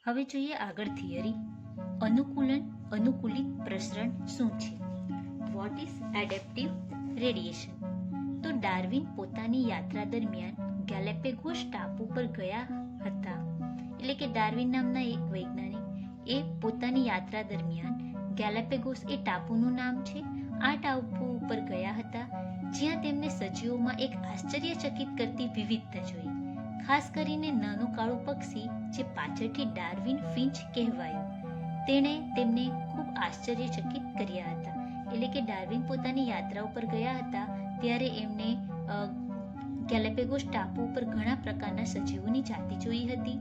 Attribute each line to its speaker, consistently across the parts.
Speaker 1: હવે જોઈએ આગળ થિયરી. અનુકૂલન અનુકૂલિત પ્રસરણ શું છે? What is adaptive radiation? તો ડાર્વિન પોતાની યાત્રા દરમિયાન ગેલેપેગોસ ટાપુ પર ગયા હતા. એટલે કે ડાર્વિન નામના એક વૈજ્ઞાનિક એ પોતાની યાત્રા દરમિયાન ગેલેપેગોસ એ ટાપુનું નામ છે, આ ટાપુ ઉપર ગયા હતા, જ્યાં તેમને સજીવોમાં એક આશ્ચર્યચકિત કરતી વિવિધતા જોઈ. ખાસ કરીને નાનું કાળું પક્ષી જે પાછળથી ડાર્વિન ફિન્ચ કહેવાયું, તેણે તેમને ખૂબ આશ્ચર્યચકિત કર્યા હતા. એટલે કે ડાર્વિન પોતાની યાત્રા ઉપર ગયા હતા ત્યારે એમને ગેલેપેગોસ ટાપુ ઉપર ઘણા પ્રકારના સજીવોની જાતિ જોઈ હતી.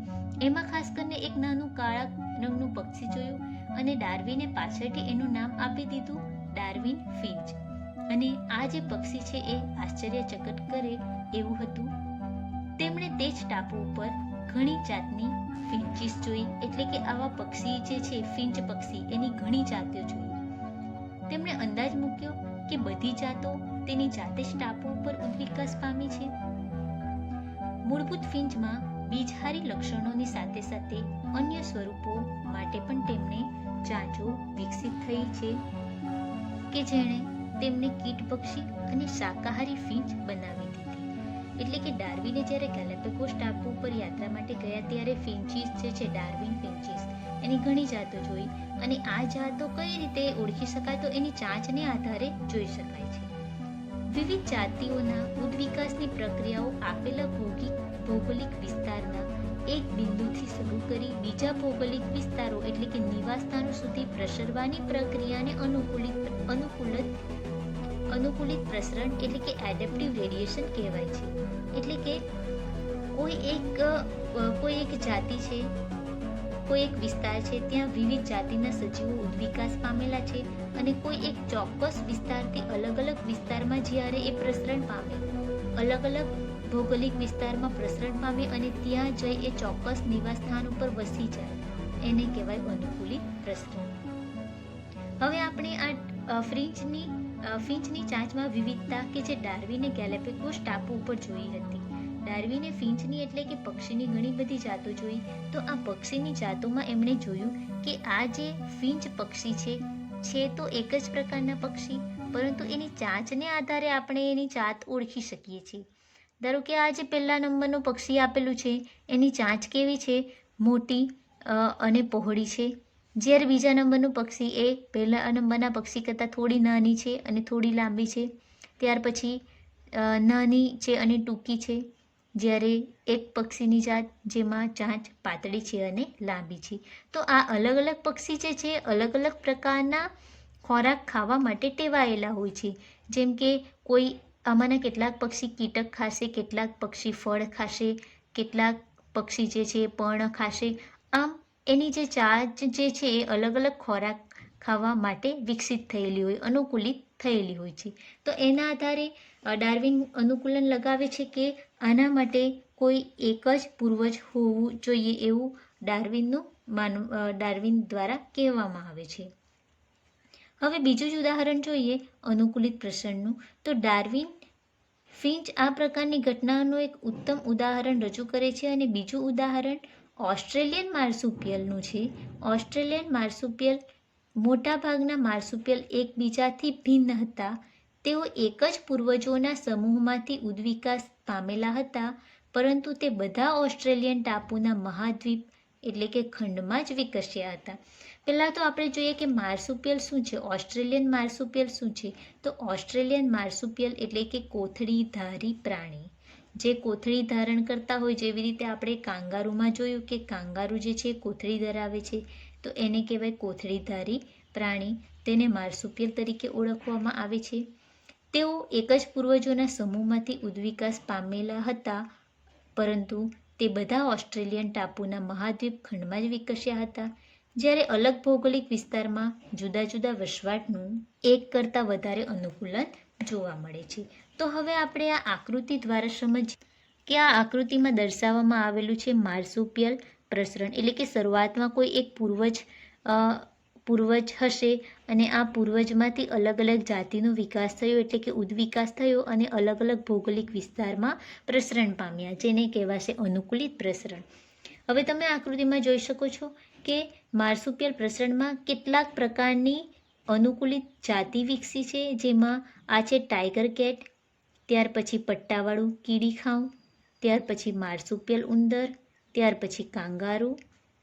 Speaker 1: એમાં ખાસ કરીને એક નાનું કાળા રંગનું પક્ષી જોયું અને ડાર્વિને પાછળથી એનું નામ આપી દીધું ડાર્વિન ફિન્ચ. અને આ જે પક્ષી છે એ આશ્ચર્યચકિત કરે એવું હતું. તેમણે તે જ ટાપુ ઉપર ઘણી જાતની ફિન્ચીસ જોઈ, એટલે કે આવા પક્ષી જે છે ફિન્ચ પક્ષી એની ઘણી જાતિઓ જોઈ. તેમણે અંદાજ મૂક્યો કે બધી જાતો તેની જાતે જ ટાપુ ઉપર ઉદ્વિકાસ પામી છે. મૂળભૂત ફિન્ચમાં બીજહારી લક્ષણોની સાથે સાથે અન્ય સ્વરૂપો માટે પણ તેમને ચાંચો વિકસિત થઈ છે કે જેણે તેમને કીટ પક્ષી અને શાકાહારી ફિન્ચ બનાવી દીધી. એટલે કે ડાર્વિને જ્યારે ગેલેપેગોસ ટાપુ ઉપર યાત્રા માટે ગયા ત્યારે ફિન્ચીસ જે છે ડાર્વિન ફિન્ચીસ એની ઘણી જાતો જોઈ અને આ જાતો કઈ રીતે ઓળખી શકાય? તો એની ચાંચને આધારે જોઈ શકાય છે. વિવિધ જાતિઓના ઉદ્વિકાસની પ્રક્રિયાઓ આપેલા ભૌગોલિક વિસ્તારના એક બિંદુથી શરૂ કરી બીજા ભૌગોલિક વિસ્તારો એટલે કે નિવાસસ્થાનો સુધી પ્રસરવાની પ્રક્રિયાને અનુકૂલિત પ્રસરણ એટલે કે એડેપ્ટિવ રેડિયેશન કહેવાય છે. એટલે કે કોઈ એક જાતિ છે, કોઈ એક વિસ્તાર છે, ત્યાં વિવિધ જાતિના સજીવો ઉદ્વિકાસ પામેલા છે અને કોઈ એક ચોક્કસ વિસ્તારથી અલગ અલગ વિસ્તારમાં જ્યારે એ પ્રસરણ પામે, અલગ અલગ ભૌગોલિક વિસ્તારમાં પ્રસરણ પામે અને ત્યાં જઈ એ ચોક્કસ નિવાસસ્થાન ઉપર વસી જાય, એને કહેવાય અનુકૂલિત પ્રસરણ. હવે આપણે આ ફિન્ચની ચાંચમાં વિવિધતા કે જે ડાર્વિને ગેલેપેગોસ ટાપુ ઉપર જોઈ હતી. ડાર્વિને ફિન્ચની એટલે કે પક્ષીની ઘણી બધી જાતો જોઈ. તો આ પક્ષીની જાતોમાં એમણે જોયું કે આ જે ફિન્ચ પક્ષી છે તો એક જ પ્રકારના પક્ષી, પરંતુ એની ચાંચને આધારે આપણે એની જાત ઓળખી શકીએ છીએ. ધારો કે આ જે પહેલા નંબરનું પક્ષી આપેલું છે એની ચાંચ કેવી છે? મોટી અને પહોળી છે. જ્યારે બીજા નંબરનું પક્ષી એ પહેલા નંબરના પક્ષી કરતાં થોડી નાની છે અને થોડી લાંબી છે. ત્યાર પછી નાની છે અને ટૂંકી છે. જ્યારે એક પક્ષીની જાત જેમાં ચાંચ પાતળી છે અને લાંબી છે. તો આ અલગ અલગ પક્ષી જે છે અલગ અલગ પ્રકારના ખોરાક ખાવા માટે ટેવાયેલા હોય છે. જેમ કે આમાંના કેટલાક પક્ષી કીટક ખાશે, કેટલાક પક્ષી ફળ ખાશે, કેટલાક પક્ષી જે છે પર્ણ ખાશે. આમ એની જે ચાંચ જે છે એ અલગ અલગ ખોરાક ખાવા માટે વિકસિત થયેલી હોય, અનુકૂલિત થયેલી હોય છે. તો એના આધારે ડાર્વિન અનુકૂલન લગાવે છે કે આના માટે કોઈ એક જ પૂર્વજ હોવું જોઈએ એવું ડાર્વિન દ્વારા કહેવામાં આવે છે. હવે બીજું જ ઉદાહરણ જોઈએ અનુકૂલિત પ્રસરણનું. તો ડાર્વિન ફિન્ચ આ પ્રકારની ઘટનાનું એક ઉત્તમ ઉદાહરણ રજૂ કરે છે. અને બીજું ઉદાહરણ ઓસ્ટ્રેલિયન માર્સુપિયલનું છે. ઓસ્ટ્રેલિયન માર્સુપિયલ મોટાભાગના માર્સુપિયલ એકબીજાથી ભિન્ન હતા. તેઓ એક જ પૂર્વજોના સમૂહમાંથી ઉદ્વિકાસ પામેલા હતા, પરંતુ તે બધા ઓસ્ટ્રેલિયન ટાપુના મહાદ્વીપ એટલે કે ખંડમાં જ વિકસ્યા હતા. પહેલાં તો આપણે જોઈએ કે માર્સુપિયલ શું છે, ઓસ્ટ્રેલિયન માર્સુપિયલ શું છે? તો ઓસ્ટ્રેલિયન માર્સુપિયલ એટલે કે કોથળીધારી પ્રાણી, જે કોથળી ધારણ કરતા હોય. જેવી રીતે આપણે કાંગારૂમાં જોયું કે કાંગારૂ જે છે કોથળી ધરાવે છે, તો એને કહેવાય કોથળીધારી પ્રાણી. તેને માર્સુપિયલ તરીકે ઓળખવામાં આવે છે. તેઓ એક જ પૂર્વજોના સમૂહમાંથી ઉદ્વિકાસ પામેલા હતા, પરંતુ તે બધા ઓસ્ટ્રેલિયન ટાપુના મહાદ્વીપ ખંડમાં જ વિકસ્યા હતા. જ્યારે અલગ ભૌગોલિક વિસ્તારમાં જુદા જુદા વસવાટનું એક કરતાં વધારે અનુકૂલન જોવા મળે છે. તો હવે આપણે આ આકૃતિ દ્વારા સમજીએ કે આ આકૃતિમાં દર્શાવવામાં આવેલું છે માર્સુપિયલ પ્રસરણ. એટલે કે શરૂઆતમાં કોઈ એક પૂર્વજ હશે અને આ પૂર્વજમાંથી અલગ અલગ જાતિનો વિકાસ થયો, એટલે કે ઉદ્વિકાસ થયો અને અલગ અલગ ભૌગોલિક વિસ્તારમાં પ્રસરણ પામ્યા, જેને કહેવાશે અનુકૂલિત પ્રસરણ. હવે તમે આકૃતિમાં જોઈ શકો છો કે માર્સુપિયલ પ્રસરણમાં કેટલાક પ્રકારની અનુકૂલિત જાતિ વિકસી છે, જેમાં આ છે ટાઈગર કેટ, ત્યાર પછી પટ્ટાવાળું કીડીખાઉ, ત્યાર પછી માર્સુપિયલ ઉંદર, ત્યાર પછી કાંગારૂ,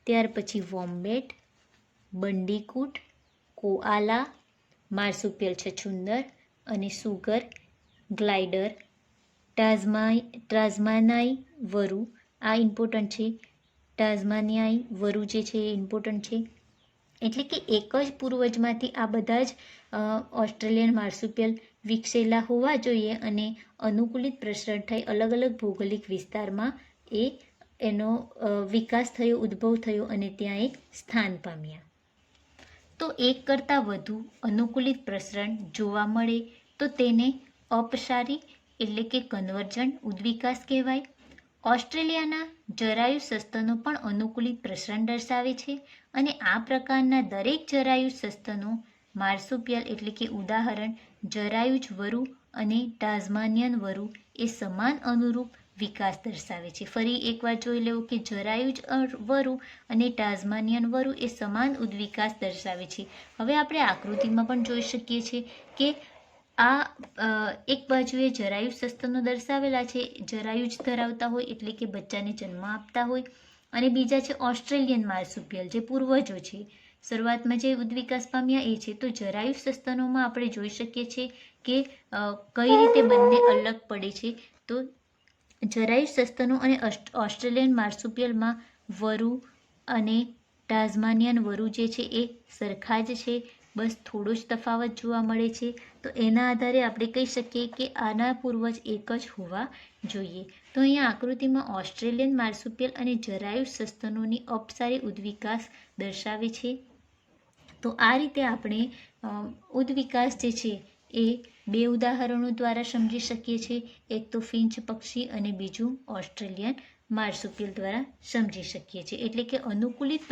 Speaker 1: ત્યાર પછી વોમ્બેટ, બંડીકૂટ, કોઆલા, માર્સુપિયલ છછુંદર અને સુગર ગ્લાઇડર, ટ્રાઝમાનાઈ વરુ, આ ઇમ્પોર્ટન્ટ છે. ટાઝમાનિયાઈ વરુ જે છે એ ઇમ્પોર્ટન્ટ છે. એટલે કે એક જ પૂર્વજમાંથી આ બધા જ ઓસ્ટ્રેલિયન માર્સુપિયલ વિકસેલા હોવા જોઈએ અને અનુકૂલિત પ્રસરણ થઈ અલગ અલગ ભૌગોલિક વિસ્તારમાં એનો વિકાસ થયો, ઉદ્ભવ થયો અને ત્યાં એક સ્થાન પામ્યા. તો એક કરતાં વધુ અનુકૂલિત પ્રસરણ જોવા મળે તો તેને અપસારી એટલે કે કન્વર્જન્ટ ઉદ્વિકાસ કહેવાય. ઓસ્ટ્રેલિયાના જરાયુ સસ્તનો પણ અનુકૂલિત પ્રસરણ દર્શાવે છે અને આ પ્રકારના દરેક જરાયુ સસ્તનો માર્સુપિયલ એટલે કે ઉદાહરણ જરાયુજ વરુ અને ટાઝમાનિયન વરુ એ સમાન અનુરૂપ વિકાસ દર્શાવે છે. ફરી એકવાર જોઈ લેવું કે જરાયુજ વરુ અને ટાઝમાનિયન વરુ એ સમાન ઉદ્વિકાસ દર્શાવે છે. હવે આપણે આકૃતિમાં પણ જોઈ શકીએ છીએ કે આ એક બાજુએ જરાયુ સસ્તનો દર્શાવેલા છે, જરાયુજ ધરાવતા હોય એટલે કે બચ્ચાને જન્મ આપતા હોય, અને બીજા છે ઓસ્ટ્રેલિયન માર્સુપિયલ જે પૂર્વજો છે, શરૂઆતમાં જે ઉદ્વિકાસ પામ્યા એ છે. તો જરાયુ સસ્તનોમાં આપણે જોઈ શકીએ છીએ કે કઈ રીતે બંને અલગ પડે છે. તો જરાયુ સસ્તનો અને ઓસ્ટ્રેલિયન માર્સુપિયલમાં વરુ અને ટાઝમાનિયન વરુ જે છે એ સરખા જ છે, બસ થોડો જ તફાવત જોવા મળે છે. તો એના આધારે આપણે કહી શકીએ કે આના પૂર્વજ એક જ હોવા જોઈએ. તો અહીંયા આકૃતિમાં ઓસ્ટ્રેલિયન માર્સુપિયલ અને જરાયુ સસ્તનોની અપસારી ઉદ્વિકાસ દર્શાવે છે. તો આ રીતે આપણે ઉદ્વિકાસ જે છે એ બે ઉદાહરણો દ્વારા સમજી શકીએ છીએ. એક તો ફિંચ પક્ષી અને બીજું ઓસ્ટ્રેલિયન માર્સુપિયલ દ્વારા સમજી શકીએ છીએ. એટલે કે અનુકૂલિત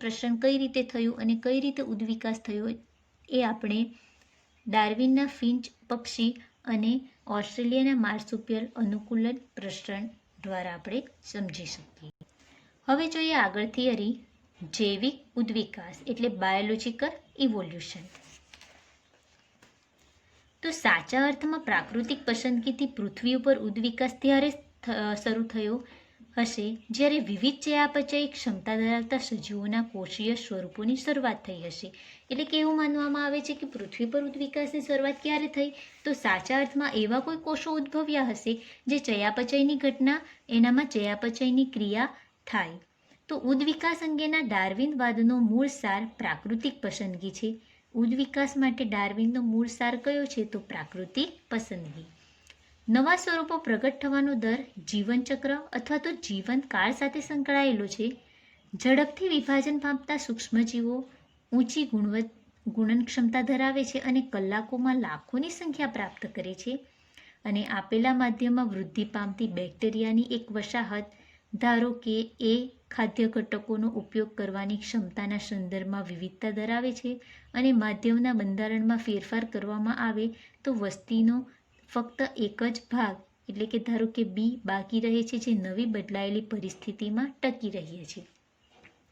Speaker 1: પ્રસરણ કઈ રીતે થયું અને કઈ રીતે ઉદ્વિકાસ થયો એ આપણે ડાર્વિનના ફિંચ પક્ષી અને ઓસ્ટ્રેલિયાના માર્સુપિયલ અનુકૂલન પ્રસરણ દ્વારા આપણે સમજી શકીએ. હવે જોઈએ આગળ થિયરી જૈવિક ઉદ્વિકાસ એટલે બાયોલોજિકલ ઇવોલ્યુશન. તો સાચા અર્થમાં પ્રાકૃતિક પસંદગીથી પૃથ્વી ઉપર ઉદ્વિકાસ ત્યારે શરૂ થયો હશે જ્યારે વિવિધ ચયાપચયી ક્ષમતા ધરાવતા સજીવોના કોષીય સ્વરૂપોની શરૂઆત થઈ હશે. એટલે કે એવું માનવામાં આવે છે કે પૃથ્વી પર ઉદ્વિકાસની શરૂઆત ક્યારે થઈ? તો સાચા અર્થમાં એવા કોઈ કોષો ઉદ્ભવ્યા હશે જે ચયાપચયની ઘટના, એનામાં ચયાપચયની ક્રિયા થાય. તો ઉદ્વિકાસ અંગેના ડાર્વિનવાદનો મૂળ સાર પ્રાકૃતિક પસંદગી છે. ઉદ્વિકાસ માટે ડાર્વિનનો મૂળ સાર કયો છે? તો પ્રાકૃતિક પસંદગી. નવા સ્વરૂપો પ્રગટ થવાનો દર જીવનચક્ર અથવા તો જીવનકાળ સાથે સંકળાયેલો છે. ઝડપથી વિભાજન પામતા સૂક્ષ્મજીવો ઊંચી ગુણન ક્ષમતા ધરાવે છે અને કલાકોમાં લાખોની સંખ્યા પ્રાપ્ત કરે છે. અને આપેલા માધ્યમમાં વૃદ્ધિ પામતી બેક્ટેરિયાની એક વસાહત, ધારો કે એ ખાદ્ય ઘટકોનો ઉપયોગ કરવાની ક્ષમતાના સંદર્ભમાં વિવિધતા ધરાવે છે અને માધ્યમના બંધારણમાં ફેરફાર કરવામાં આવે તો વસ્તીનો ફક્ત એક જ ભાગ એટલે કે ધારો કે બી બાકી રહે છે જે નવી બદલાયેલી પરિસ્થિતિમાં ટકી રહે છે.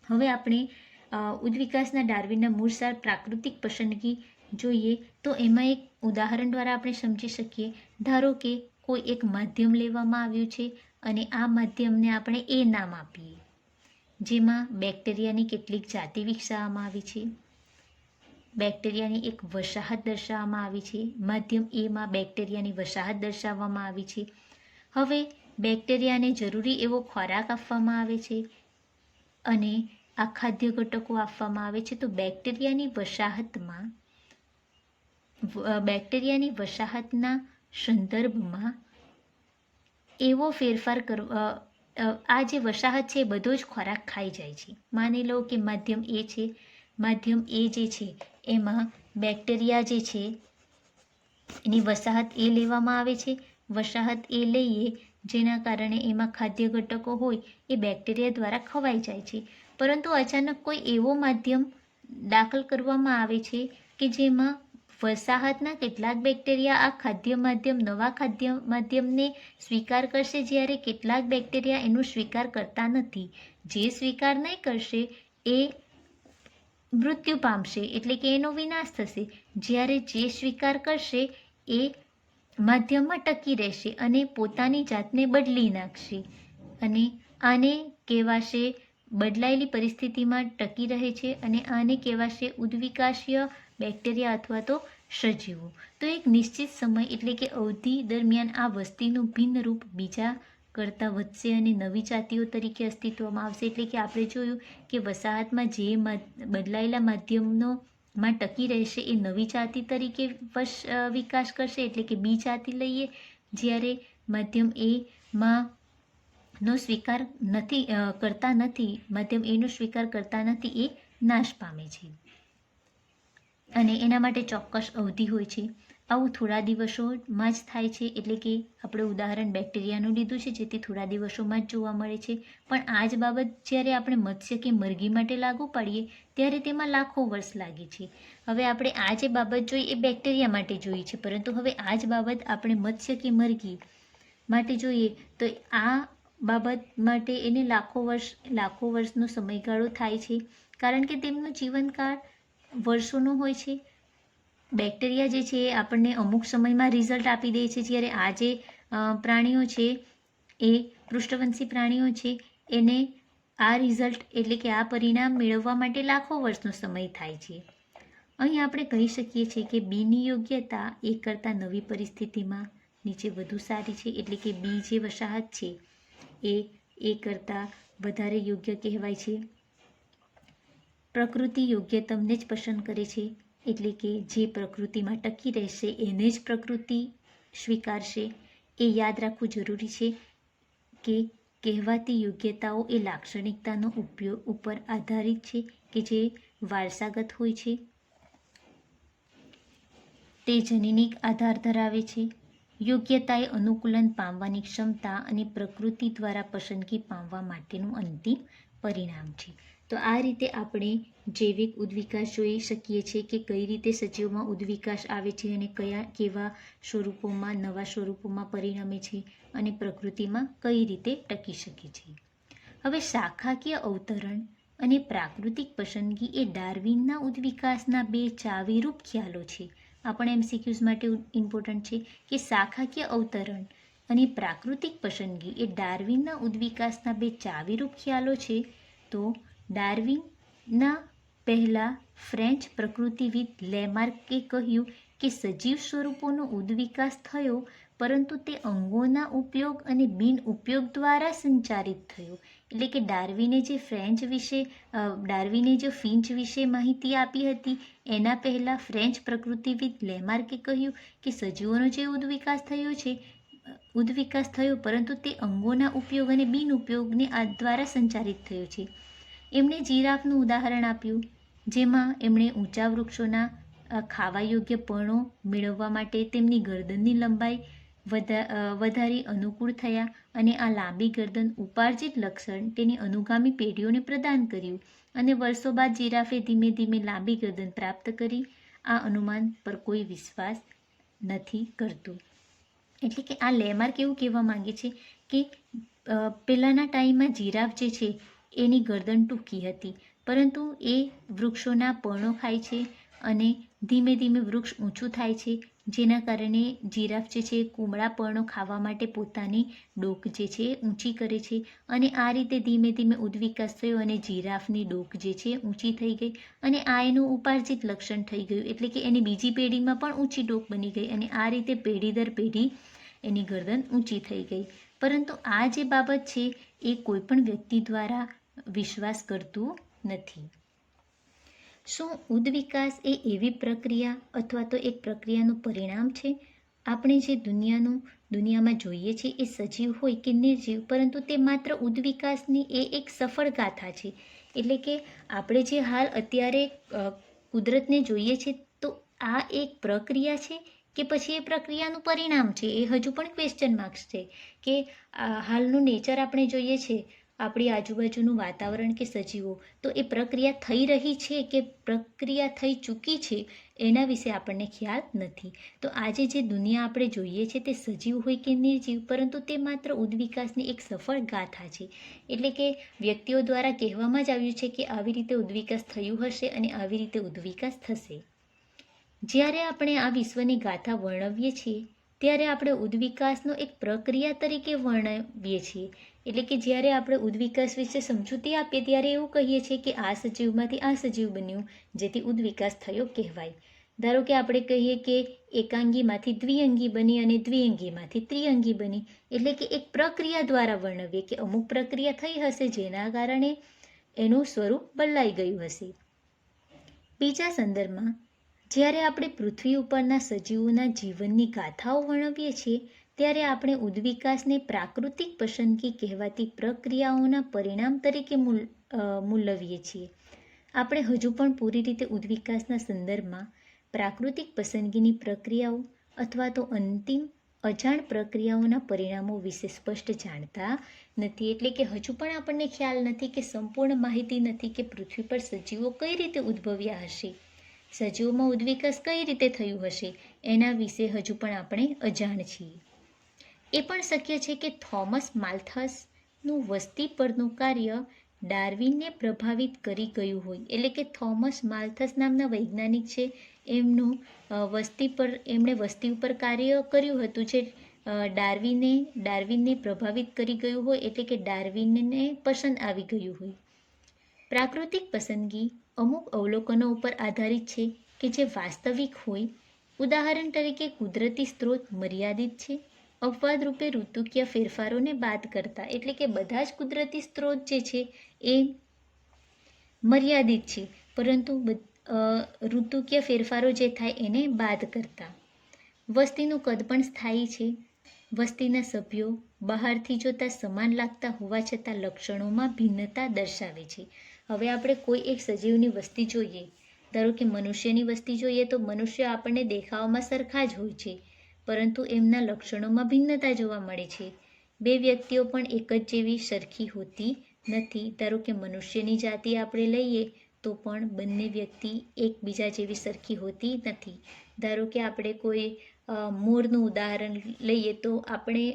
Speaker 1: હવે આપણે ઉદ્વિકાસના ડાર્વિનના મૂળ સાર પ્રાકૃતિક પસંદગી જોઈએ તો એમાં એક ઉદાહરણ દ્વારા આપણે સમજી શકીએ. ધારો કે કોઈ એક માધ્યમ લેવામાં આવ્યું છે અને આ માધ્યમને આપણે એ નામ આપીએ, જેમાં બેક્ટેરિયાની કેટલીક જાતિ વિકસાવવામાં આવી છે, બેક્ટેરિયાની એક વસાહત દર્શાવવામાં આવી છે, માધ્યમ એમાં બેક્ટેરિયાની વસાહત દર્શાવવામાં આવી છે. હવે બેક્ટેરિયાને જરૂરી એવો ખોરાક આપવામાં આવે છે અને આ ખાદ્ય ઘટકો આપવામાં આવે છે. તો બેક્ટેરિયાની વસાહતના સંદર્ભમાં એવો ફેરફાર આ જે વસાહત છે એ બધો જ ખોરાક ખાઈ જાય છે. માની લો કે માધ્યમ એ છે, માધ્યમ એ જે છે એમાં બેક્ટેરિયા જે છે એની વસાહત એ લેવામાં આવે છે. વસાહત એ લઈએ જેના કારણે એમાં ખાદ્ય ઘટકો હોય એ બેક્ટેરિયા દ્વારા ખવાઈ જાય છે. પરંતુ અચાનક કોઈ એવો માધ્યમ દાખલ કરવામાં આવે છે કે જેમાં વસાહતના કેટલાક બેક્ટેરિયા આ નવા ખાદ્ય માધ્યમને સ્વીકાર કરશે, જ્યારે કેટલાક બેક્ટેરિયા એનો સ્વીકાર કરતા નથી. જે સ્વીકાર નહીં કરશે એ મૃત્યુ પામશે, એટલે કે એનો વિનાશ થશે. જ્યારે જે સ્વીકાર કરશે એ માધ્યમમાં ટકી રહેશે અને પોતાની જાતને બદલી નાખશે, અને આને કહેવાશે બદલાયેલી પરિસ્થિતિમાં ટકી રહે છે, અને આને કહેવાશે ઉદ્વિકાસીય બેક્ટેરિયા અથવા તો સજીવો. તો એક નિશ્ચિત સમય એટલે કે અવધિ દરમિયાન આ વસ્તીનું ભિન્ન રૂપ બીજા કરતાં વધશે અને નવી જાતિઓ તરીકે અસ્તિત્વમાં આવશે. એટલે કે આપણે જોયું કે વસાહતમાં જે બદલાયેલા માધ્યમમાં ટકી રહેશે એ નવી જાતિ તરીકે વિકાસ કરશે, એટલે કે બી જાતિ લઈએ. જ્યારે માધ્યમ એમાં નો સ્વીકાર કરતા નથી, માધ્યમ એનો સ્વીકાર કરતા નથી, એ નાશ પામે છે અને એના માટે ચોક્કસ અવધિ હોય છે. આવું થોડા દિવસોમાં જ થાય છે, એટલે કે આપણે ઉદાહરણ બેક્ટેરિયાનું લીધું છે, જેથી થોડા દિવસોમાં જ જોવા મળે છે. પણ આ જ બાબત જ્યારે આપણે મત્સ્ય કે મરઘી માટે લાગુ પાડીએ ત્યારે તેમાં લાખો વર્ષ લાગે છે. હવે આપણે આ જે બાબત જોઈ એ બેક્ટેરિયા માટે જોઈ છે, પરંતુ હવે આ જ બાબત આપણે મત્સ્ય કે મરઘી માટે જોઈએ તો આ બાબત માટે એને લાખો વર્ષનો સમયગાળો થાય છે, કારણ કે તેમનો જીવનકાળ વર્ષોનો હોય છે. બેક્ટેરિયા જે છે એ આપણને અમુક સમયમાં રિઝલ્ટ આપી દે છે, જ્યારે આ જે પ્રાણીઓ છે એ પૃષ્ઠવંશી પ્રાણીઓ છે એને આ રિઝલ્ટ એટલે કે આ પરિણામ મેળવવા માટે લાખો વર્ષનો સમય થાય છે. અહીં આપણે કહી શકીએ છીએ કે બીની યોગ્યતા એ કરતાં નવી પરિસ્થિતિમાં નીચે વધુ સારી છે, એટલે કે બી જે વસાહત છે એ કરતાં વધારે યોગ્ય કહેવાય છે. પ્રકૃતિ યોગ્યતમને જ પસંદ કરે છે, એટલે કે જે પ્રકૃતિમાં ટકી રહેશે એને જ પ્રકૃતિ સ્વીકારશે. એ યાદ રાખવું જરૂરી છે કે કહેવાતી યોગ્યતાઓ એ લાક્ષણિકતાનો ઉપયોગ ઉપર આધારિત છે કે જે વારસાગત હોય છે, તે જનીનિક આધાર ધરાવે છે. યોગ્યતા એ અનુકૂલન પામવાની ક્ષમતા અને પ્રકૃતિ દ્વારા પસંદગી પામવા માટેનું અંતિમ પરિણામ છે. તો આ રીતે આપણે જૈવિક ઉદ્વિકાસ જોઈ શકીએ છીએ કે કઈ રીતે સજીવોમાં ઉદ્વિકાસ આવે છે અને કેવા સ્વરૂપોમાં નવા સ્વરૂપોમાં પરિણમે છે અને પ્રકૃતિમાં કઈ રીતે ટકી શકે છે. હવે શાખાકીય અવતરણ અને પ્રાકૃતિક પસંદગી એ ડાર્વિનના ઉદ્વિકાસના બે ચાવીરૂપ ખ્યાલો છે. આપણે MCQs માટે ઇમ્પોર્ટન્ટ છે કે શાખાકીય અવતરણ અને પ્રાકૃતિક પસંદગી એ ડાર્વિનના ઉદ્વિકાસના બે ચાવીરૂપ ખ્યાલો છે. તો ડાર્વિનના પહેલા ફ્રેન્ચ પ્રકૃતિવિદ લેમાર્કે કહ્યું કે સજીવ સ્વરૂપોનો ઉદ્વિકાસ થયો, પરંતુ તે અંગોના ઉપયોગ અને બિન ઉપયોગ દ્વારા સંચારિત થયો. એટલે કે ડાર્વિને જે ફિંચ વિશે માહિતી આપી હતી એના પહેલાં ફ્રેન્ચ પ્રકૃતિવિદ લેમાર્કે કહ્યું કે સજીવોનો જે ઉદ્વિકાસ થયો પરંતુ તે અંગોના ઉપયોગ અને બિન ઉપયોગને દ્વારા સંચારિત થયો છે. એમણે જીરાફનું ઉદાહરણ આપ્યું, જેમાં એમણે ઊંચા વૃક્ષોના ખાવા યોગ્ય પર્ણો મેળવવા માટે તેમની ગરદનની લંબાઈ વધારી અનુકૂળ થયા, અને આ લાંબી ગરદન ઉપાર્જિત લક્ષણ તેની અનુગામી પેઢીઓને પ્રદાન કર્યું, અને વર્ષો બાદ જીરાફે ધીમે ધીમે લાંબી ગરદન પ્રાપ્ત કરી. આ અનુમાન પર કોઈ વિશ્વાસ નથી કરતું. એટલે કે આ લેમાર્ક એવું કહેવા માંગે છે કે પહેલાંના ટાઈમમાં જીરાફ જે છે એની ગરદન ટૂંકી હતી, પરંતુ એ વૃક્ષોના પર્ણો ખાય છે અને ધીમે ધીમે વૃક્ષ ઊંચું થાય છે, જેના કારણે જીરાફ જે છે કુમળા પર્ણો ખાવા માટે પોતાની ડોક જે છે એ ઊંચી કરે છે, અને આ રીતે ધીમે ધીમે ઉદ્વિકાસ થયો અને જીરાફની ડોક જે છે ઊંચી થઈ ગઈ, અને આ એનું ઉપાર્જિત લક્ષણ થઈ ગયું. એટલે કે એની બીજી પેઢીમાં પણ ઊંચી ડોક બની ગઈ, અને આ રીતે પેઢી દર પેઢી એની ગરદન ઊંચી થઈ ગઈ. પરંતુ આ જે બાબત છે એ કોઈ પણ વ્યક્તિ દ્વારા વિશ્વાસ કરતું નથી. શું ઉદ્વિકાસ એ એવી પ્રક્રિયા અથવા તો એક પ્રક્રિયાનું પરિણામ છે? આપણે જે દુનિયામાં જોઈએ છીએ એ સજીવ હોય કે નિર્જીવ, પરંતુ તે માત્ર ઉદ્વિકાસની એક સફળ ગાથા છે. એટલે કે આપણે જે હાલ અત્યારે કુદરતને જોઈએ છે તો આ એક પ્રક્રિયા છે કે પછી એ પ્રક્રિયાનું પરિણામ છે, એ હજુ પણ ક્વેશ્ચન માર્ક્સ છે. કે હાલનું નેચર આપણે જોઈએ છે આપણી આજુબાજુનું વાતાવરણ કે સજીવો, તો એ પ્રક્રિયા થઈ રહી છે કે પ્રક્રિયા થઈ ચૂકી છે એના વિશે આપણને ખ્યાલ નથી. તો આજે જે દુનિયા આપણે જોઈએ છે તે સજીવ હોય કે નિર્જીવ, પરંતુ તે માત્ર ઉદ્વિકાસની એક સફળ ગાથા છે. એટલે કે વ્યક્તિઓ દ્વારા કહેવામાં જ આવ્યું છે કે આવી રીતે ઉદ્વિકાસ થયું હશે અને આવી રીતે ઉદ્વિકાસ થશે. જ્યારે આપણે આ વિશ્વની ગાથા વર્ણવીએ છીએ ત્યારે આપણે ઉદ્વિકાસનો એક પ્રક્રિયા તરીકે વર્ણવીએ છીએ. એટલે કે જ્યારે આપણે ઉદ્વિકાસ વિશે સમજૂતી આપીએ ત્યારે એવું કહીએ છીએ કે આ સજીવમાંથી આ સજીવ બન્યું, જેથી ઉદ્વિકાસ થયો કહેવાય. ધારો કે આપણે કહીએ કે એકાંગીમાંથી દ્વિઅંગી બની અને દ્વિઅંગીમાંથી ત્રિઅંગી બની, એટલે કે એક પ્રક્રિયા દ્વારા વર્ણવીએ કે અમુક પ્રક્રિયા થઈ હશે જેના કારણે એનું સ્વરૂપ બદલાઈ ગયું હશે. બીજા સંદર્ભમાં જ્યારે આપણે પૃથ્વી ઉપરના સજીવોના જીવનની ગાથાઓ વર્ણવીએ છીએ ત્યારે આપણે ઉદ્વિકાસને પ્રાકૃતિક પસંદગી કહેવાતી પ્રક્રિયાઓના પરિણામ તરીકે મૂલવીએ છીએ. આપણે હજુ પણ પૂરી રીતે ઉદ્વિકાસના સંદર્ભમાં પ્રાકૃતિક પસંદગીની પ્રક્રિયાઓ અથવા તો અંતિમ અજાણ પ્રક્રિયાઓના પરિણામો વિશે સ્પષ્ટ જાણતા નથી. એટલે કે હજુ પણ આપણને ખ્યાલ નથી કે સંપૂર્ણ માહિતી નથી કે પૃથ્વી પર સજીવો કઈ રીતે ઉદ્ભવ્યા હશે, સજીવોમાં ઉદ્વિકાસ કઈ રીતે થયું હશે, એના વિશે હજુ પણ આપણે અજાણ છીએ. એ પણ શક્ય છે કે થોમસ માલ્થસનું વસ્તી પરનું કાર્ય ડાર્વિનને પ્રભાવિત કરી ગયું હોય. એટલે કે થોમસ માલ્થસ નામના વૈજ્ઞાનિક છે, એમણે વસ્તી ઉપર કાર્ય કર્યું હતું જે ડાર્વિનને પ્રભાવિત કરી ગયું હોય, એટલે કે ડાર્વિનને પસંદ આવી ગયું હોય. પ્રાકૃતિક પસંદગી અમુક અવલોકનો ઉપર આધારિત છે કે જે વાસ્તવિક હોય. ઉદાહરણ તરીકે કુદરતી સ્ત્રોત મર્યાદિત છે, અપવાદ રૂપે ઋતુકીય ફેરફારોને બાદ કરતા. એટલે કે બધા જ કુદરતી સ્ત્રોત જે છે એ મર્યાદિત છે, પરંતુ ઋતુકીય ફેરફારો જે થાય એને બાદ કરતા. વસ્તીનું કદ પણ સ્થાયી છે. વસ્તીના સભ્યો બહારથી જોતા સમાન લાગતા હોવા છતાં લક્ષણોમાં ભિન્નતા દર્શાવે છે. હવે આપણે કોઈ એક સજીવની વસ્તી જોઈએ, ધારો કે મનુષ્યની વસ્તી જોઈએ તો મનુષ્ય આપણને દેખાવામાં સરખા જ હોય છે, પરંતુ એમના લક્ષણોમાં ભિન્નતા જોવા મળે છે. બે વ્યક્તિઓ પણ એક જ જેવી સરખી હોતી નથી. ધારો કે મનુષ્યની જાતિ આપણે લઈએ તો પણ બંને વ્યક્તિ એકબીજા જેવી સરખી હોતી નથી. ધારો કે આપણે કોઈ મોરનું ઉદાહરણ લઈએ તો આપણે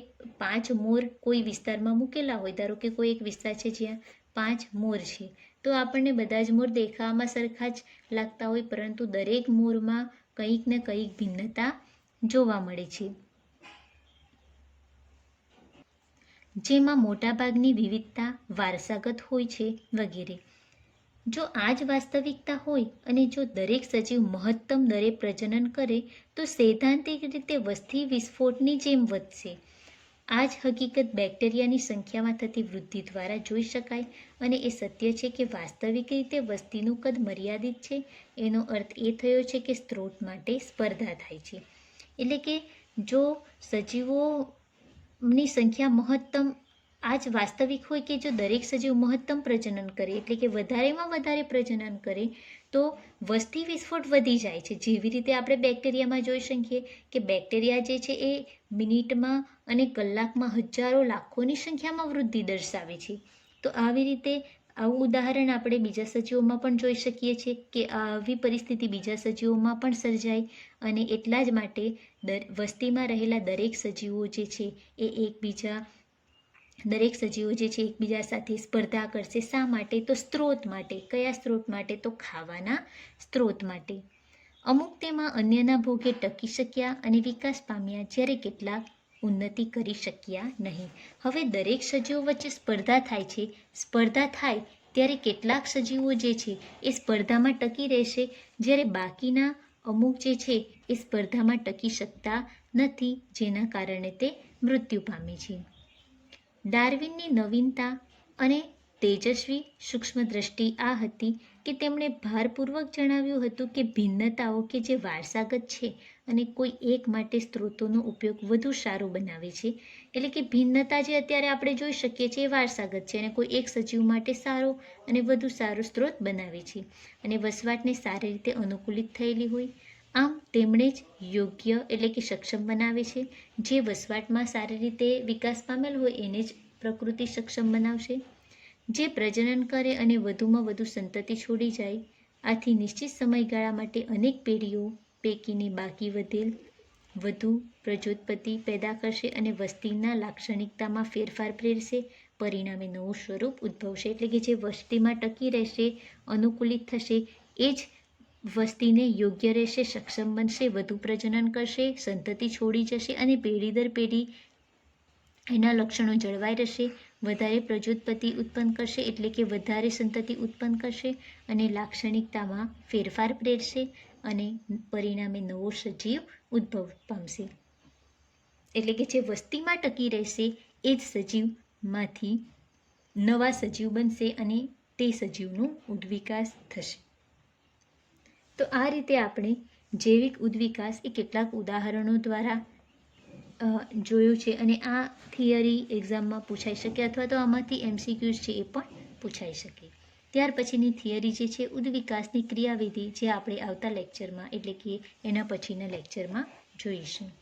Speaker 1: 5 મોર કોઈ વિસ્તારમાં મૂકેલા હોય, ધારો કે કોઈ એક વિસ્તાર છે જ્યાં 5 મોર છે, તો આપણને બધા જ મોર દેખાવામાં સરખા જ લાગતા હોય, પરંતુ દરેક મોરમાં કંઈક ને કંઈક ભિન્નતા જોવા મળે છે, જેમાં મોટાભાગની વિવિધતા વારસાગત હોય છે વગેરે. જો આ જ વાસ્તવિકતા હોય અને જો દરેક સજીવ મહત્તમ દરે પ્રજનન કરે તો સૈદ્ધાંતિક રીતે વસ્તી વિસ્ફોટની જેમ વધશે. આ જ હકીકત બેક્ટેરિયાની સંખ્યામાં થતી વૃદ્ધિ દ્વારા જોઈ શકાય અને એ સત્ય છે કે વાસ્તવિક રીતે વસ્તીનું કદ મર્યાદિત છે. એનો અર્થ એ થયો છે કે સ્ત્રોત માટે સ્પર્ધા થાય છે. એટલે કે જો સજીવોની સંખ્યા મહત્તમ, આ જ વાસ્તવિક હોય કે જો દરેક સજીવ મહત્તમ પ્રજનન કરે એટલે કે વધારેમાં વધારે પ્રજનન કરે તો વસ્તી વિસ્ફોટ વધી જાય છે. જેવી રીતે આપણે બેક્ટેરિયામાં જોઈ શકીએ કે બેક્ટેરિયા જે છે એ મિનિટમાં અને કલાકમાં હજારો લાખોની સંખ્યામાં વૃદ્ધિ દર્શાવે છે. તો આવી રીતે આવું ઉદાહરણ આપણે બીજા સજીવોમાં પણ જોઈ શકીએ છીએ કે આવી પરિસ્થિતિ બીજા સજીવોમાં પણ સર્જાય અને એટલા જ માટે વસ્તીમાં રહેલા દરેક સજીવો જે છે એ એકબીજા સાથે સ્પર્ધા કરશે. શા માટે? તો સ્ત્રોત માટે. કયા સ્ત્રોત માટે? તો ખાવાના સ્ત્રોત માટે. અમુક તેમાં અન્યના ભોગે ટકી શક્યા અને વિકાસ પામ્યા, જ્યારે કેટલાક ઉન્નતિ કરી શક્યા નહીં. હવે દરેક સજીવો વચ્ચે સ્પર્ધા થાય છે. સ્પર્ધા થાય ત્યારે કેટલાક સજીવો જે છે એ સ્પર્ધામાં ટકી રહેશે, જ્યારે બાકીના અમુક જે છે એ સ્પર્ધામાં ટકી શકતા નથી, જેના કારણે તે મૃત્યુ પામે છે. ડાર્વિનની નવીનતા અને તેજસ્વી સૂક્ષ્મ દ્રષ્ટિ આ હતી કે તેમણે ભારપૂર્વક જણાવ્યું હતું કે ભિન્નતાઓ કે જે વારસાગત છે અને કોઈ એક માટે સ્ત્રોતોનો ઉપયોગ વધુ સારો બનાવે છે. એટલે કે ભિન્નતા જે અત્યારે આપણે જોઈ શકીએ છીએ એ વારસાગત છે અને કોઈ એક સજીવ માટે સારો અને વધુ સારો સ્ત્રોત બનાવે છે અને વસવાટને સારી રીતે અનુકૂલિત થયેલી હોય. આમ તેમણે જ યોગ્ય એટલે કે સક્ષમ બનાવે છે. જે વસવાટમાં સારી રીતે વિકાસ પામેલ હોય એને જ પ્રકૃતિ સક્ષમ બનાવશે. જે પ્રજનન કરે અને વધુમાં વધુ સંતતિ છોડી જાય. આથી નિશ્ચિત સમયગાળા માટે અનેક પેઢીઓ પૈકીની બાકી વધુ પ્રજોત્પત્તિ પેદા કરશે અને વસ્તીના લાક્ષણિકતામાં ફેરફાર પ્રેરશે. પરિણામે નવું સ્વરૂપ ઉદ્ભવશે. એટલે કે જે વસ્તીમાં ટકી રહેશે, અનુકૂલિત થશે, એ જ વસ્તીને યોગ્ય રહેશે, સક્ષમ બનશે, વધુ પ્રજનન કરશે, સંતતિ છોડી જશે અને પેઢી દર પેઢી એના લક્ષણો જળવાઈ રહેશે, વધારે પ્રજોત્પત્તિ ઉત્પન્ન કરશે, એટલે કે વધારે સંતતિ ઉત્પન્ન કરશે અને લાક્ષણિકતામાં ફેરફાર પ્રેરશે અને પરિણામે નવો સજીવ ઉદ્ભવ પામશે. એટલે કે જે વસ્તીમાં ટકી રહેશે એ જ સજીવમાંથી નવા સજીવ બનશે અને તે સજીવનો ઉદ્વિકાસ થશે. તો આ રીતે આપણે જૈવિક ઉદ્વિકાસ એ કેટલાક ઉદાહરણો દ્વારા જોયું છે અને આ થિયરી એક્ઝામમાં પૂછાઈ શકે અથવા તો આમાંથી MCQs છે એ પણ પૂછાઈ શકે. ત્યાર પછીની થિયરી જે છે ઉદ્વિકાસની ક્રિયાવિધિ, જે આપણે આવતા લેક્ચરમાં એટલે કે એના પછીના લેક્ચરમાં જોઈશું.